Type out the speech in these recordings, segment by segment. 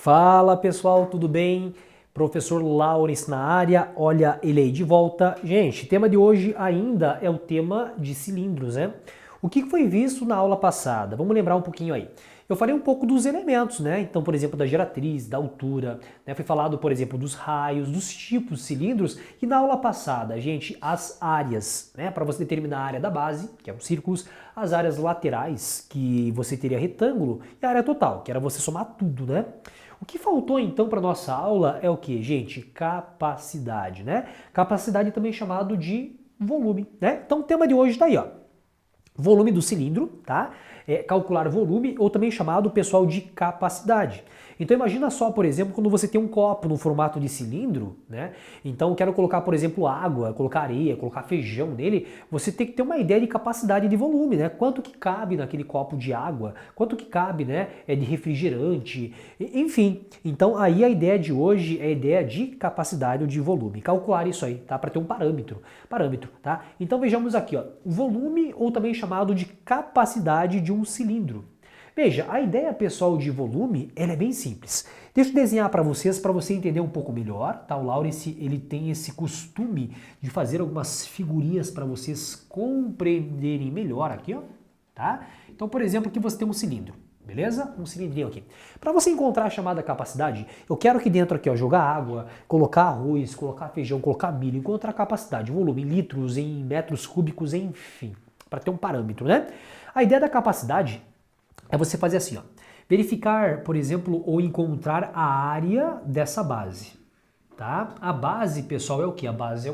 Fala pessoal, tudo bem? Professor Lawrence na área, olha ele aí de volta. Gente, o tema de hoje ainda é o tema de cilindros, né? O que foi visto na aula passada? Vamos lembrar um pouquinho aí. Eu falei um pouco dos elementos, né? Então, por exemplo, da geratriz, da altura, né? Foi falado, por exemplo, dos raios, dos tipos de cilindros. E na aula passada, gente, as áreas, né? Para você determinar a área da base, que é os círculos, as áreas laterais, que você teria retângulo, e a área total, que era você somar tudo, né? O que faltou então para nossa aula é o que, gente? Capacidade, né? Capacidade também chamado de volume, né? Então o tema de hoje está aí, ó. Volume do cilindro, tá? Calcular volume, ou também chamado, pessoal, de capacidade. Então imagina só, por exemplo, quando você tem um copo no formato de cilindro, né? Então quero colocar, por exemplo, água, colocar areia, colocar feijão nele, você tem que ter uma ideia de capacidade de volume, né? Quanto que cabe naquele copo de água, quanto que cabe, né, de refrigerante, enfim. Então aí a ideia de hoje é a ideia de capacidade ou de volume. Calcular isso aí, tá? Para ter um parâmetro, tá? Então vejamos aqui, ó, volume ou também chamado de capacidade de um cilindro. Veja, a ideia, pessoal, de volume, ela é bem simples. Deixa eu desenhar para você entender um pouco melhor, tá? O Lawrence, ele tem esse costume de fazer algumas figurinhas para vocês compreenderem melhor aqui, ó, tá? Então, por exemplo, aqui você tem um cilindro, beleza? Um cilindrinho aqui. Para você encontrar a chamada capacidade, eu quero aqui dentro aqui, ó, jogar água, colocar arroz, colocar feijão, colocar milho, encontrar a capacidade, volume, em litros, em metros cúbicos, enfim, para ter um parâmetro, né? A ideia da capacidade é você fazer assim, ó, verificar, por exemplo, ou encontrar a área dessa base, tá? A base, pessoal, é o que? A base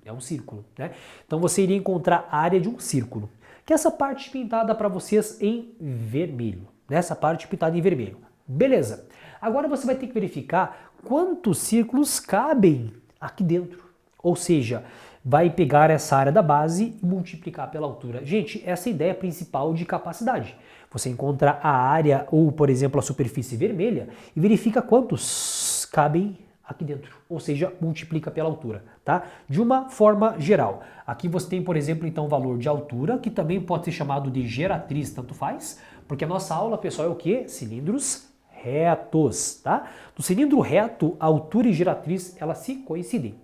é um círculo, né? Então você iria encontrar a área de um círculo, que é essa parte pintada para vocês em vermelho, né? Essa parte pintada em vermelho. Beleza. Agora você vai ter que verificar quantos círculos cabem aqui dentro. Ou seja, vai pegar essa área da base e multiplicar pela altura. Gente, essa é a ideia principal de capacidade. Você encontra a área ou, por exemplo, a superfície vermelha e verifica quantos cabem aqui dentro, ou seja, multiplica pela altura, tá? De uma forma geral. Aqui você tem, por exemplo, então o valor de altura, que também pode ser chamado de geratriz, tanto faz, porque a nossa aula, pessoal, é o quê? Cilindros retos, tá? Do cilindro reto, a altura e geratriz, elas se coincidem.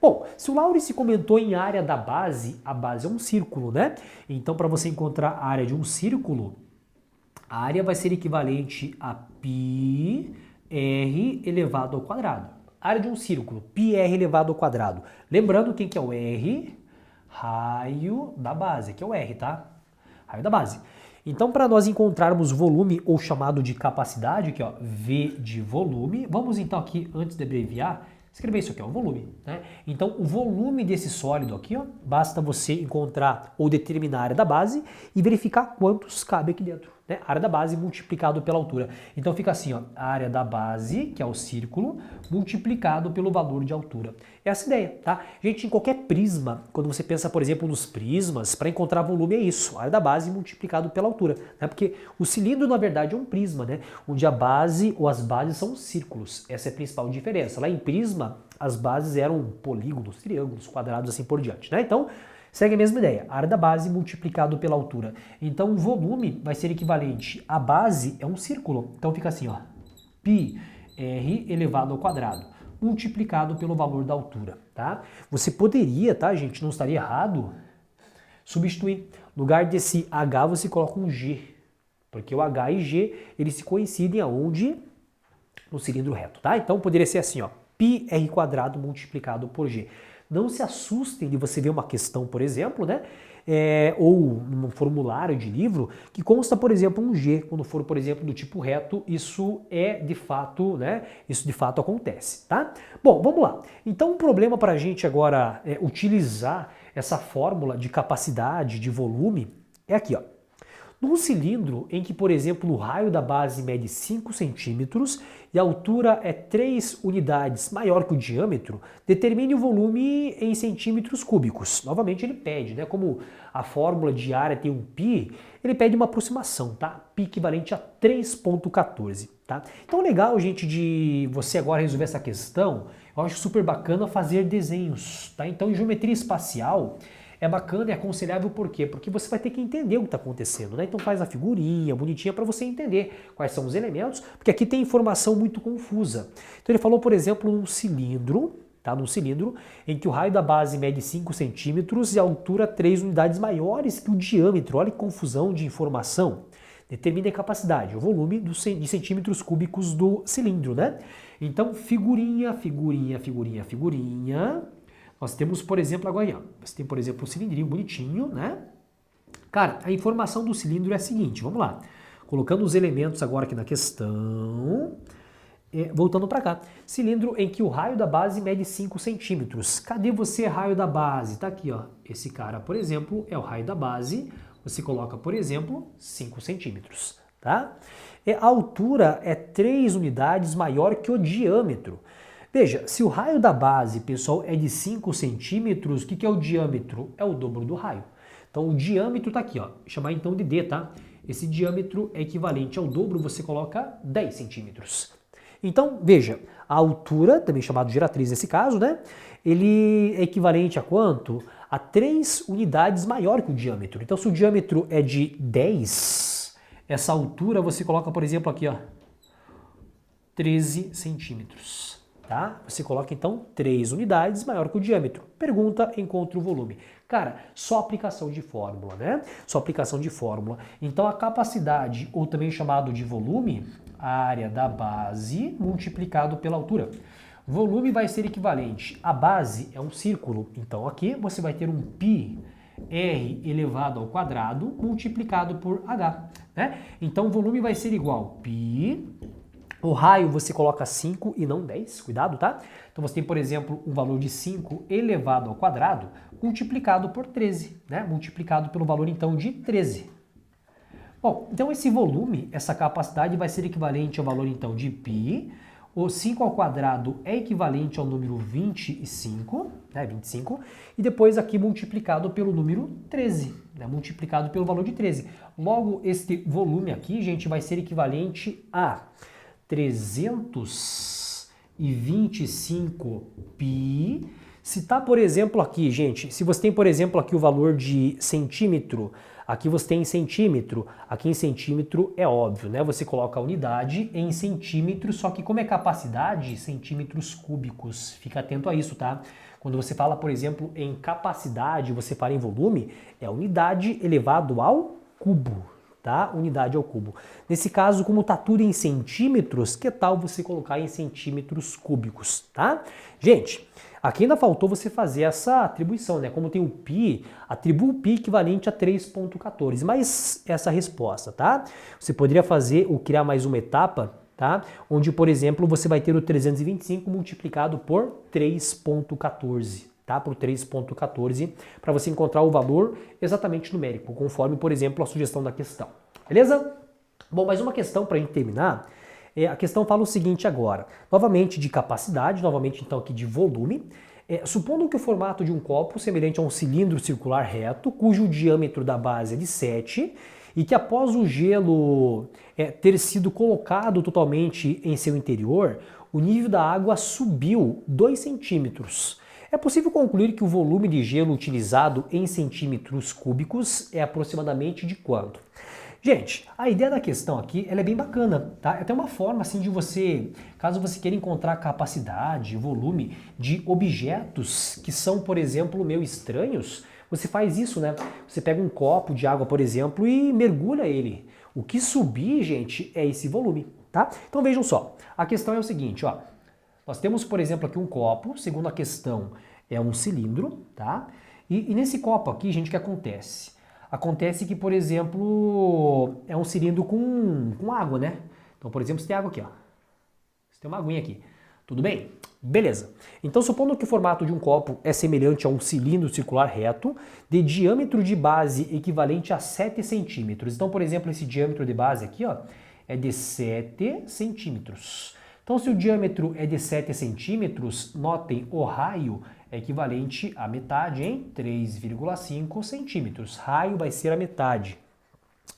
Bom, se o Lawrence comentou em área da base, a base é um círculo, né? Então, para você encontrar a área de um círculo, a área vai ser equivalente a πr elevado ao quadrado. Área de um círculo, πr elevado ao quadrado. Lembrando quem que é o R? Raio da base, que é o R, tá? Raio da base. Então, para nós encontrarmos volume, ou chamado de capacidade, aqui ó, V de volume, vamos então aqui, antes de abreviar, escrever isso aqui, ó, o volume, né? Então, o volume desse sólido aqui, ó, basta você encontrar ou determinar a área da base e verificar quantos cabe aqui dentro, né? A área da base multiplicado pela altura. Então fica assim, ó, a área da base, que é o círculo, multiplicado pelo valor de altura. Essa é a ideia, tá? Gente, em qualquer prisma, quando você pensa, por exemplo, nos prismas, para encontrar volume é isso, a área da base multiplicado pela altura, né? Porque o cilindro, na verdade, é um prisma, né? Onde a base ou as bases são círculos. Essa é a principal diferença. Lá em prisma, as bases eram polígonos, triângulos, quadrados, assim por diante, né? Então, segue a mesma ideia, a área da base multiplicado pela altura. Então, o volume vai ser equivalente, a base é um círculo, então fica assim, ó, πr elevado ao quadrado, multiplicado pelo valor da altura, tá? Você poderia, tá, gente, não estaria errado, substituir. No lugar desse H, você coloca um G, porque o H e G, eles se coincidem aonde? No cilindro reto, tá? Então, poderia ser assim, ó, πr quadrado multiplicado por G. Não se assustem de você ver uma questão, por exemplo, né? Ou num formulário de livro que consta, por exemplo, um G, quando for, por exemplo, do tipo reto, isso é de fato, né? Isso de fato acontece, tá? Bom, vamos lá. Então, um problema para a gente agora utilizar essa fórmula de capacidade, de volume, é aqui, ó. Num cilindro em que, por exemplo, o raio da base mede 5 centímetros e a altura é 3 unidades maior que o diâmetro, determine o volume em centímetros cúbicos. Novamente ele pede, né? Como a fórmula de área tem um π, ele pede uma aproximação, tá? π equivalente a 3,14, tá? Então legal, gente, de você agora resolver essa questão, eu acho super bacana fazer desenhos, tá? Então em geometria espacial, É bacana, é aconselhável por quê? Porque você vai ter que entender o que está acontecendo, né? Então faz a figurinha bonitinha para você entender quais são os elementos, porque aqui tem informação muito confusa. Então ele falou, por exemplo, um cilindro, tá? Num cilindro em que o raio da base mede 5 centímetros e a altura 3 unidades maiores que o diâmetro. Olha que confusão de informação. Determine a capacidade, o volume de centímetros cúbicos do cilindro, né? Então, figurinha, figurinha, figurinha, figurinha. Nós temos, por exemplo, agora, ó, você tem, por exemplo, um cilindrinho bonitinho, né? Cara, a informação do cilindro é a seguinte, vamos lá. Colocando os elementos agora aqui na questão, voltando para cá. Cilindro em que o raio da base mede 5 centímetros. Cadê você, raio da base? Tá aqui, ó. Esse cara, por exemplo, é o raio da base. Você coloca, por exemplo, 5 centímetros, tá? A altura é 3 unidades maior que o diâmetro. Veja, se o raio da base, pessoal, é de 5 centímetros, o que é o diâmetro? É o dobro do raio. Então o diâmetro está aqui, ó. Chamar então de D, tá? Esse diâmetro é equivalente ao dobro, você coloca 10 centímetros. Então, veja, a altura, também chamado geratriz nesse caso, né? Ele é equivalente a quanto? A 3 unidades maior que o diâmetro. Então, se o diâmetro é de 10, essa altura você coloca, por exemplo, aqui, ó, 13 centímetros. Tá? Você coloca então 3 unidades maior que o diâmetro. Pergunta, encontra o volume. Cara, só aplicação de fórmula, né? Só aplicação de fórmula. Então a capacidade, ou também chamado de volume, a área da base multiplicado pela altura. Volume vai ser equivalente, a base é um círculo, então aqui você vai ter um π r elevado ao quadrado multiplicado por h, né? Então o volume vai ser igual π. O raio você coloca 5 e não 10, cuidado, tá? Então você tem, por exemplo, um valor de 5 elevado ao quadrado multiplicado por 13, né? Multiplicado pelo valor, então, de 13. Bom, então esse volume, essa capacidade vai ser equivalente ao valor, então, de π. O 5 ao quadrado é equivalente ao número 25, né? 25. E depois aqui multiplicado pelo número 13, né? Multiplicado pelo valor de 13. Logo, este volume aqui, gente, vai ser equivalente a 325 π. Se tá, por exemplo, aqui, gente, se você tem, por exemplo, aqui o valor de centímetro, aqui você tem em centímetro, aqui em centímetro é óbvio, né? Você coloca a unidade em centímetros, só que como é capacidade, centímetros cúbicos. Fica atento a isso, tá? Quando você fala, por exemplo, em capacidade, você fala em volume, é unidade elevado ao cubo. Tá? Unidade ao cubo. Nesse caso, como está tudo em centímetros, que tal você colocar em centímetros cúbicos, tá? Gente, aqui ainda faltou você fazer essa atribuição, né? Como tem o π, atribua o π equivalente a 3.14, mas essa resposta, tá? Você poderia fazer ou criar mais uma etapa, tá? Onde, por exemplo, você vai ter o 325 multiplicado por 3.14. Tá, por 3.14, para você encontrar o valor exatamente numérico, conforme, por exemplo, a sugestão da questão. Beleza? Bom, mais uma questão para a gente terminar. A questão fala o seguinte agora, novamente de capacidade, novamente então aqui de volume. Supondo que o formato de um copo semelhante a um cilindro circular reto, cujo diâmetro da base é de 7, e que após o gelo ter sido colocado totalmente em seu interior, o nível da água subiu 2 centímetros. É possível concluir que o volume de gelo utilizado em centímetros cúbicos é aproximadamente de quanto? Gente, a ideia da questão aqui ela é bem bacana, tá? É até uma forma assim de você, caso você queira encontrar capacidade, volume de objetos que são, por exemplo, meio estranhos, você faz isso, né? Você pega um copo de água, por exemplo, e mergulha ele. O que subir, gente, é esse volume, tá? Então vejam só, a questão é o seguinte, ó. Nós temos, por exemplo, aqui um copo, segundo a questão, é um cilindro, tá? E nesse copo aqui, gente, o que acontece? Acontece que, por exemplo, é um cilindro com água, né? Então, por exemplo, você tem água aqui, ó. Você tem uma aguinha aqui. Tudo bem? Beleza. Então, supondo que o formato de um copo é semelhante a um cilindro circular reto, de diâmetro de base equivalente a 7 centímetros. Então, por exemplo, esse diâmetro de base aqui, ó, é de 7 centímetros. Então, se o diâmetro é de 7 centímetros, notem, o raio é equivalente à metade em 3,5 centímetros. Raio vai ser a metade.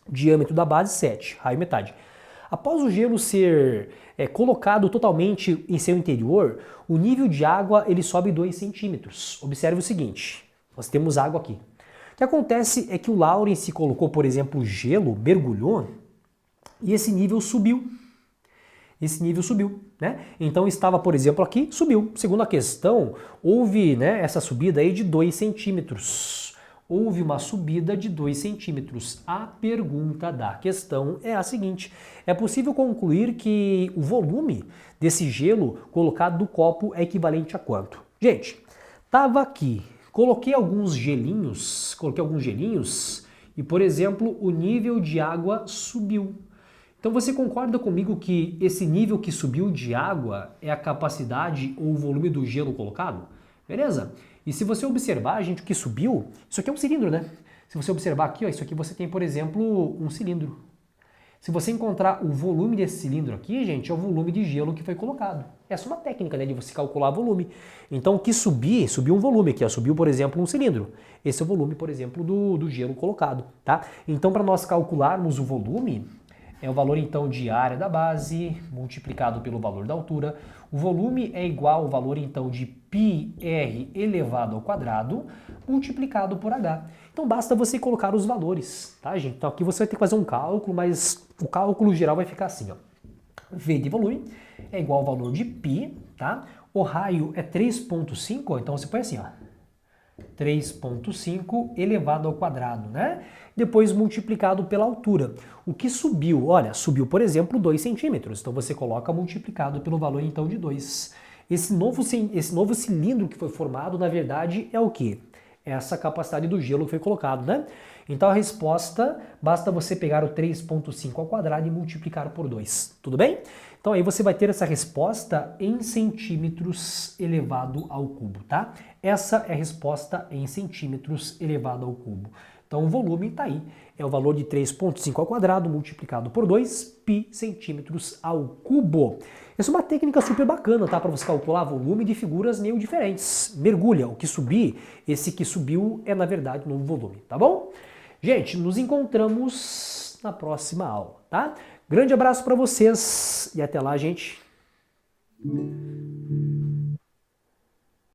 Diâmetro da base, 7. Raio, metade. Após o gelo ser colocado totalmente em seu interior, o nível de água ele sobe 2 centímetros. Observe o seguinte. Nós temos água aqui. O que acontece é que o Lawrence colocou, por exemplo, gelo, mergulhou, e esse nível subiu. Esse nível subiu, né? Então estava, por exemplo, aqui, subiu. Segundo a questão, houve, né, essa subida aí de 2 centímetros. Houve uma subida de 2 centímetros. A pergunta da questão é a seguinte: é possível concluir que o volume desse gelo colocado no copo é equivalente a quanto? Gente, estava aqui, coloquei alguns gelinhos e, por exemplo, o nível de água subiu. Então você concorda comigo que esse nível que subiu de água é a capacidade ou o volume do gelo colocado? Beleza? E se você observar, gente, o que subiu, isso aqui é um cilindro, né? Se você observar aqui, ó, isso aqui você tem, por exemplo, um cilindro. Se você encontrar o volume desse cilindro aqui, gente, é o volume de gelo que foi colocado. Essa é uma técnica, né, de você calcular volume. Então o que subiu um volume aqui, ó, subiu, por exemplo, um cilindro. Esse é o volume, por exemplo, do gelo colocado, tá? Então para nós calcularmos o volume, é o valor então de área da base multiplicado pelo valor da altura. O volume é igual ao valor então de πr elevado ao quadrado multiplicado por h. Então basta você colocar os valores, tá, gente? Então aqui você vai ter que fazer um cálculo, mas o cálculo geral vai ficar assim, ó. V de volume é igual ao valor de π, tá? O raio é 3,5, então você põe assim, ó. 3,5 elevado ao quadrado, né? Depois multiplicado pela altura. O que subiu? Olha, subiu, por exemplo, 2 centímetros. Então você coloca multiplicado pelo valor então de 2. Esse novo cilindro que foi formado, na verdade, é o quê? É essa capacidade do gelo que foi colocado, né? Então a resposta, basta você pegar o 3,5 ao quadrado e multiplicar por 2. Tudo bem? Então aí você vai ter essa resposta em centímetros elevado ao cubo, tá? Essa é a resposta em centímetros elevado ao cubo. Então o volume está aí, é o valor de 3,5 ao quadrado multiplicado por 2 π centímetros ao cubo. Essa é uma técnica super bacana, tá? Para você calcular volume de figuras meio diferentes. Mergulha, o que subir, esse que subiu é na verdade o novo volume, tá bom? Gente, nos encontramos na próxima aula, tá? Grande abraço para vocês e até lá, gente.